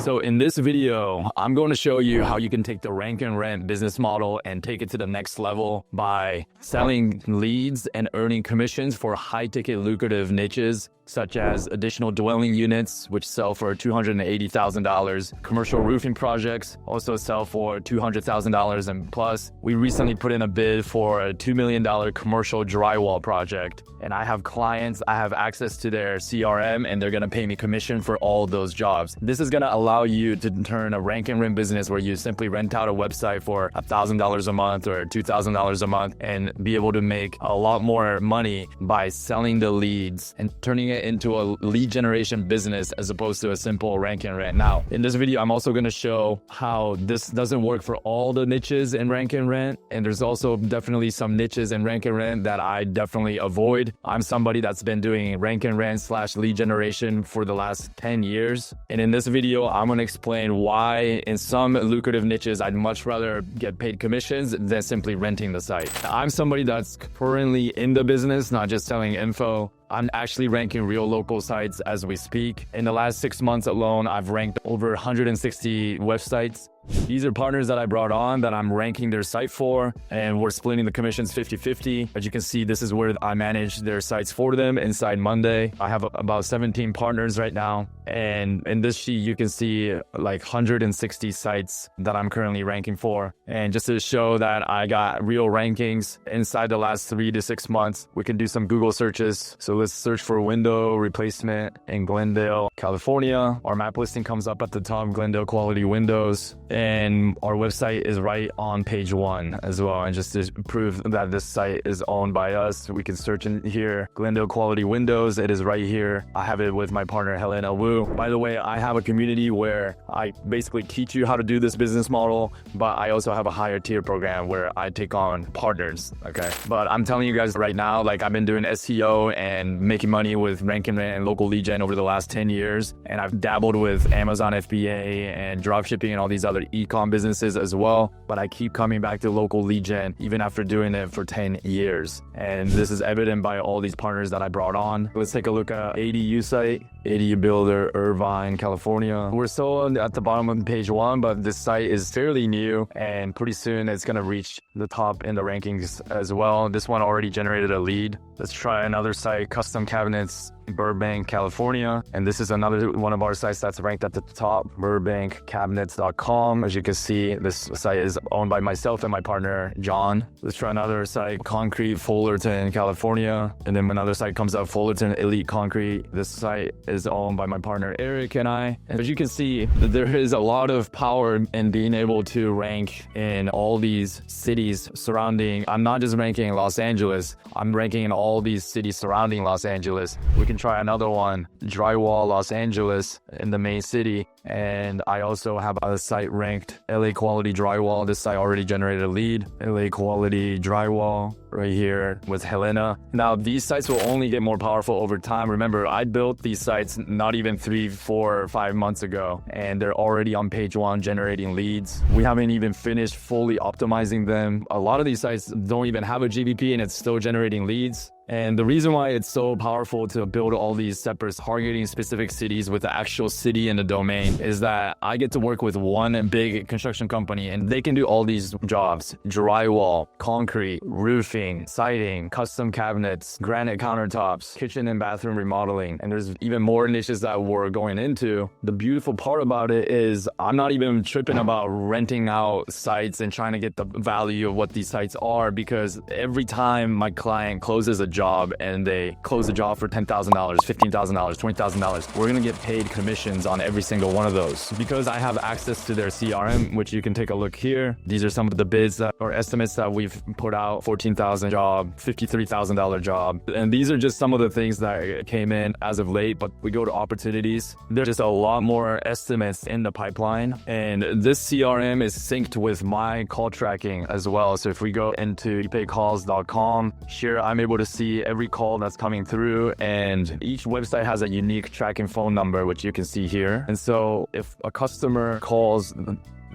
So in this video, I'm going to show you how you can take the rank and rent business model and take it to the next level by selling leads and earning commissions for high ticket lucrative niches, such as additional dwelling units, which sell for $280,000. Commercial roofing projects also sell for $200,000 and plus. We recently put in a bid for a $2 million commercial drywall project. And I have clients, I have access to their CRM, and they're gonna pay me commission for all those jobs. This is gonna allow you to turn a rank and rent business where you simply rent out a website for $1,000 a month or $2,000 a month and be able to make a lot more money by selling the leads and turning it into a lead generation business as opposed to a simple rank and rent. Now, in this video, I'm also gonna show how this doesn't work for all the niches in rank and rent. And there's also definitely some niches in rank and rent that I definitely avoid. I'm somebody that's been doing rank and rent / lead generation for the last 10 years. And in this video, I'm going to explain why in some lucrative niches, I'd much rather get paid commissions than simply renting the site. I'm somebody that's currently in the business, not just selling info. I'm actually ranking real local sites as we speak. In the last 6 months alone, I've ranked over 160 websites. These are partners that I brought on that I'm ranking their site for, and we're splitting the commissions 50-50. As you can see, this is where I manage their sites for them inside Monday. I have about 17 partners right now. And in this sheet, you can see like 160 sites that I'm currently ranking for. And just to show that I got real rankings inside the last 3 to 6 months, we can do some Google searches. So let's search for window replacement in Glendale, California. Our map listing comes up at the top, Glendale Quality Windows. And our website is right on page 1 as well. And just to prove that this site is owned by us, we can search in here, Glendale Quality Windows. It is right here. I have it with my partner, Helena Wu. By the way, I have a community where I basically teach you how to do this business model, but I also have a higher tier program where I take on partners, okay? But I'm telling you guys right now, like I've been doing SEO and making money with rank and rent and local lead gen over the last 10 years. And I've dabbled with Amazon FBA and dropshipping and all these other e-com businesses as well. But I keep coming back to local lead gen even after doing it for 10 years. And this is evident by all these partners that I brought on. Let's take a look at ADU site, ADU Builder, Irvine, California. We're still at the bottom of page 1, but this site is fairly new and pretty soon it's gonna reach the top in the rankings as well. This one already generated a lead. Let's try another site, Custom Cabinets, Burbank, California. And this is another one of our sites that's ranked at the top, burbankcabinets.com. As you can see, this site is owned by myself and my partner, John. Let's try another site, Concrete, Fullerton, California. And then another site comes up, Fullerton Elite Concrete. This site is owned by my partner, Eric, and I. And as you can see, there is a lot of power in being able to rank in all these cities surrounding. I'm not just ranking in Los Angeles, I'm ranking in all these cities surrounding Los Angeles. We can try another one, Drywall, Los Angeles in the main city. And I also have a site ranked LA Quality Drywall. This site already generated a lead. LA Quality Drywall right here with Helena. Now these sites will only get more powerful over time. Remember, I built these sites not even 3, 4, or 5 months ago, and they're already on page 1 generating leads. We haven't even finished fully optimizing them. A lot of these sites don't even have a GBP and it's still generating leads. And the reason why it's so powerful to build all these separate targeting specific cities with the actual city and the domain is that I get to work with one big construction company and they can do all these jobs: drywall, concrete, roofing, siding, custom cabinets, granite countertops, kitchen and bathroom remodeling. And there's even more niches that we're going into. The beautiful part about it is I'm not even tripping about renting out sites and trying to get the value of what these sites are, because every time my client closes a job and they close the job for $10,000, $15,000, $20,000, we're gonna get paid commissions on every single one of those. Because I have access to their CRM, which you can take a look here. These are some of the bids or estimates that we've put out: $14,000 job, $53,000 job. And these are just some of the things that came in as of late, but we go to opportunities. There's just a lot more estimates in the pipeline. And this CRM is synced with my call tracking as well. So if we go into epaycalls.com, here I'm able to see every call that's coming through, and each website has a unique tracking phone number, which you can see here. And so if a customer calls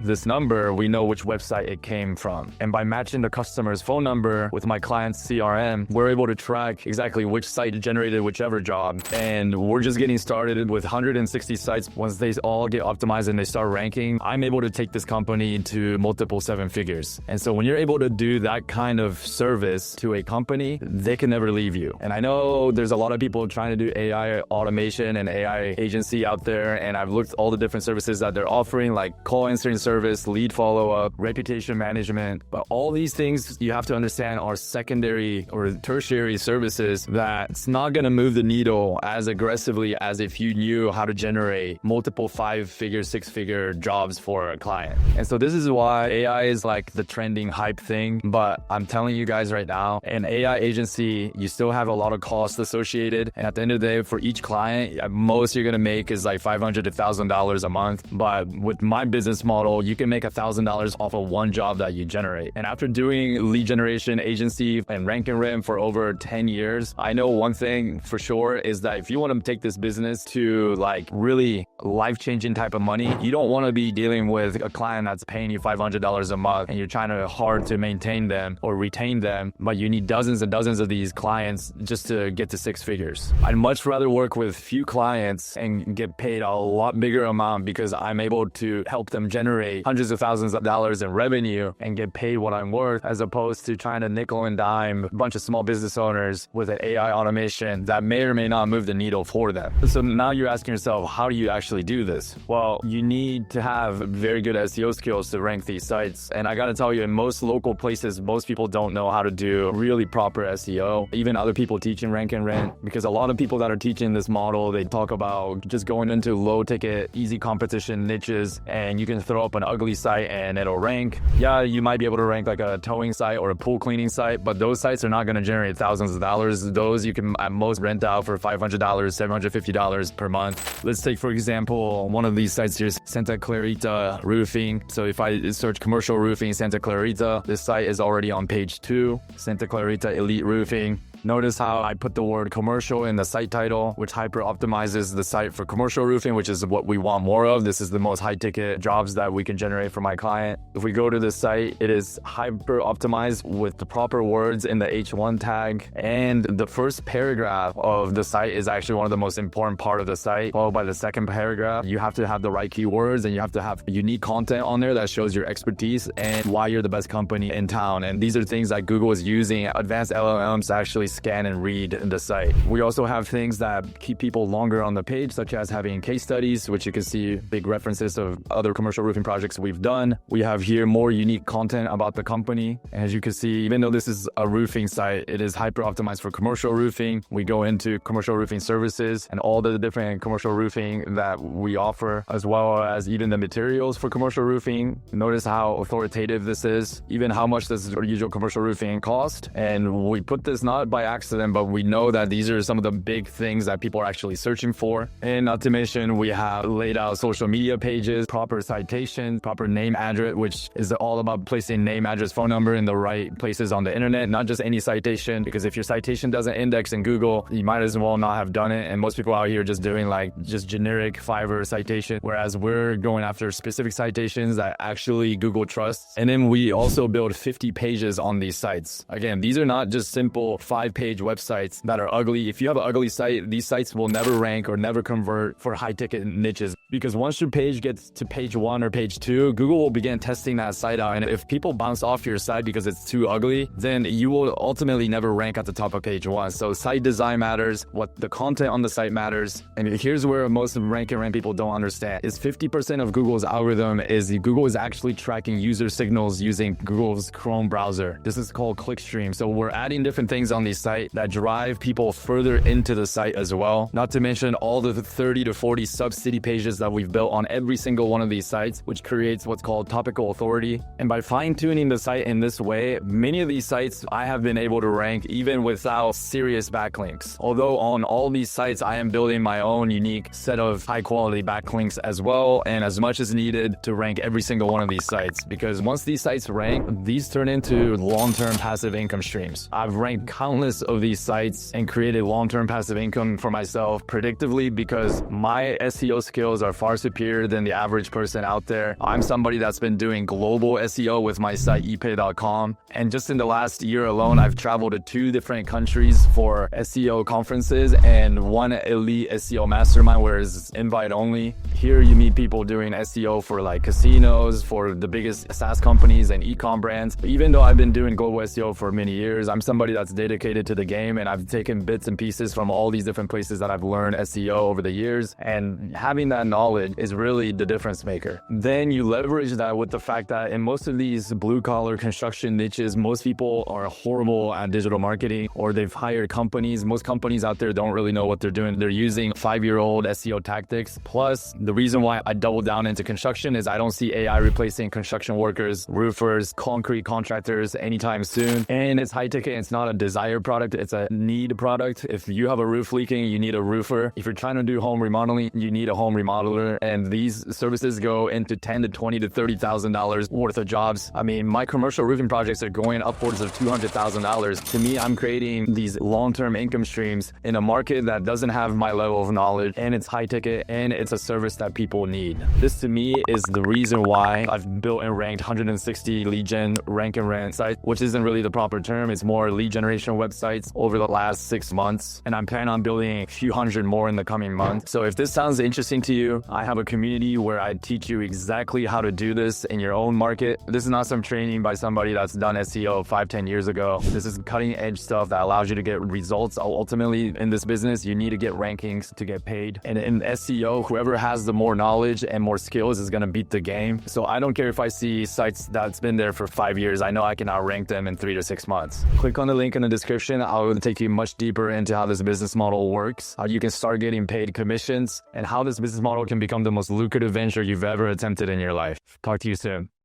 this number, we know which website it came from. And by matching the customer's phone number with my client's CRM, we're able to track exactly which site generated whichever job. And we're just getting started with 160 sites. Once they all get optimized and they start ranking, I'm able to take this company to multiple 7 figures. And so when you're able to do that kind of service to a company, they can never leave you. And I know there's a lot of people trying to do AI automation and AI agency out there, and I've looked at all the different services that they're offering, like call answering service, lead follow-up, reputation management. But all these things you have to understand are secondary or tertiary services that's not going to move the needle as aggressively as if you knew how to generate multiple 5-figure, 6-figure jobs for a client. And so this is why AI is like the trending hype thing. But I'm telling you guys right now, an AI agency, you still have a lot of costs associated. And at the end of the day, for each client, most you're going to make is like $500 to $1,000 a month. But with my business model, you can make $1,000 off of one job that you generate. And after doing lead generation agency and rank and rent for over 10 years, I know one thing for sure is that if you want to take this business to like really life-changing type of money, you don't want to be dealing with a client that's paying you $500 a month and you're trying to hard to maintain them or retain them, but you need dozens and dozens of these clients just to get to 6 figures. I'd much rather work with few clients and get paid a lot bigger amount because I'm able to help them generate hundreds of thousands of dollars in revenue and get paid what I'm worth, as opposed to trying to nickel and dime a bunch of small business owners with an AI automation that may or may not move the needle for them. So now you're asking yourself, how do you actually do this? Well, you need to have very good SEO skills to rank these sites. And I got to tell you, in most local places, most people don't know how to do really proper SEO. Even other people teaching rank and rent, because a lot of people that are teaching this model, they talk about just going into low ticket, easy competition niches, and you can throw up an ugly site and it'll rank. Yeah, you might be able to rank like a towing site or a pool cleaning site, but those sites are not going to generate thousands of dollars. Those you can at most rent out for $500, $750 per month. Let's take, for example, one of these sites here, Santa Clarita Roofing. So if I search commercial roofing Santa Clarita, this site is already on page 2, Santa Clarita Elite Roofing. Notice how I put the word commercial in the site title, which hyper optimizes the site for commercial roofing, which is what we want more of. This is the most high ticket jobs that we can generate for my client. If we go to this site, it is hyper optimized with the proper words in the H1 tag. And the first paragraph of the site is actually one of the most important part of the site, followed by the second paragraph. You have to have the right keywords and you have to have unique content on there that shows your expertise and why you're the best company in town. And these are things that Google is using advanced LLMs to actually scan and read the site. We also have things that keep people longer on the page, such as having case studies, which you can see big references of other commercial roofing projects we've done. We have here more unique content about the company. And as you can see, even though this is a roofing site, it is hyper optimized for commercial roofing. We go into commercial roofing services and all the different commercial roofing that we offer, as well as even the materials for commercial roofing. Notice how authoritative this is, even how much does usual commercial roofing cost. And we put this not by accident, but we know that these are some of the big things that people are actually searching for. And not to mention, we have laid out social media pages, proper citation, proper name, address, which is all about placing name, address, phone number in the right places on the internet, not just any citation, because if your citation doesn't index in Google, you might as well not have done it. And most people out here are just doing like just generic Fiverr citation, whereas we're going after specific citations that actually Google trusts. And then we also build 50 pages on these sites. Again, these are not just simple 5-page websites that are ugly. If you have an ugly site, these sites will never rank or never convert for high ticket niches, because once your page gets to page 1 or page 2, Google will begin testing that site out. And if people bounce off your site because it's too ugly, then you will ultimately never rank at the top of page 1. So site design matters, what the content on the site matters. And here's where most rank and rent people don't understand is 50% of Google's algorithm is Google is actually tracking user signals using Google's Chrome browser. This is called clickstream. So we're adding different things on these sites that drive people further into the site as well. Not to mention all the 30 to 40 sub-city pages that we've built on every single one of these sites, which creates what's called topical authority. And by fine-tuning the site in this way, many of these sites I have been able to rank even without serious backlinks. Although on all these sites, I am building my own unique set of high-quality backlinks as well, and as much as needed to rank every single one of these sites. Because once these sites rank, these turn into long-term passive income streams. I've ranked countless countless of these sites and created long-term passive income for myself predictably because my SEO skills are far superior than the average person out there. I'm somebody that's been doing global SEO with my site epay.com. And just in the last year alone, I've traveled to 2 different countries for SEO conferences and 1 elite SEO mastermind where it's invite only. Here you meet people doing SEO for like casinos, for the biggest SaaS companies and e-com brands. Even though I've been doing global SEO for many years, I'm somebody that's dedicated to the game, and I've taken bits and pieces from all these different places that I've learned SEO over the years. And having that knowledge is really the difference maker. Then you leverage that with the fact that in most of these blue collar construction niches, most people are horrible at digital marketing, or they've hired companies. Most companies out there don't really know what they're doing. They're using 5-year-old SEO tactics. Plus, the reason why I double down into construction is I don't see AI replacing construction workers, roofers, concrete contractors anytime soon. And it's high ticket. It's not a desire product. It's a need product. If you have a roof leaking, you need a roofer. If you're trying to do home remodeling, you need a home remodeler. And these services go into $10,000 to $20,000 to $30,000 worth of jobs. I mean, my commercial roofing projects are going upwards of $200,000. To me, I'm creating these long-term income streams in a market that doesn't have my level of knowledge, and it's high ticket, and it's a service that people need. This to me is the reason why I've built and ranked 160 lead gen rank and rent sites, which isn't really the proper term. It's more lead generation websites over the last 6 months. And I'm planning on building a few hundred more in the coming months. So if this sounds interesting to you, I have a community where I teach you exactly how to do this in your own market. This is not some training by somebody that's done SEO 5-10 years ago. This is cutting edge stuff that allows you to get results. Ultimately, in this business, you need to get rankings to get paid. And in SEO, whoever has the more knowledge and more skills is going to beat the game. So I don't care if I see sites that's been there for 5 years. I know I can outrank them in 3 to 6 months. Click on the link in the description. I'll take you much deeper into how this business model works, how you can start getting paid commissions, and how this business model can become the most lucrative venture you've ever attempted in your life. Talk to you soon.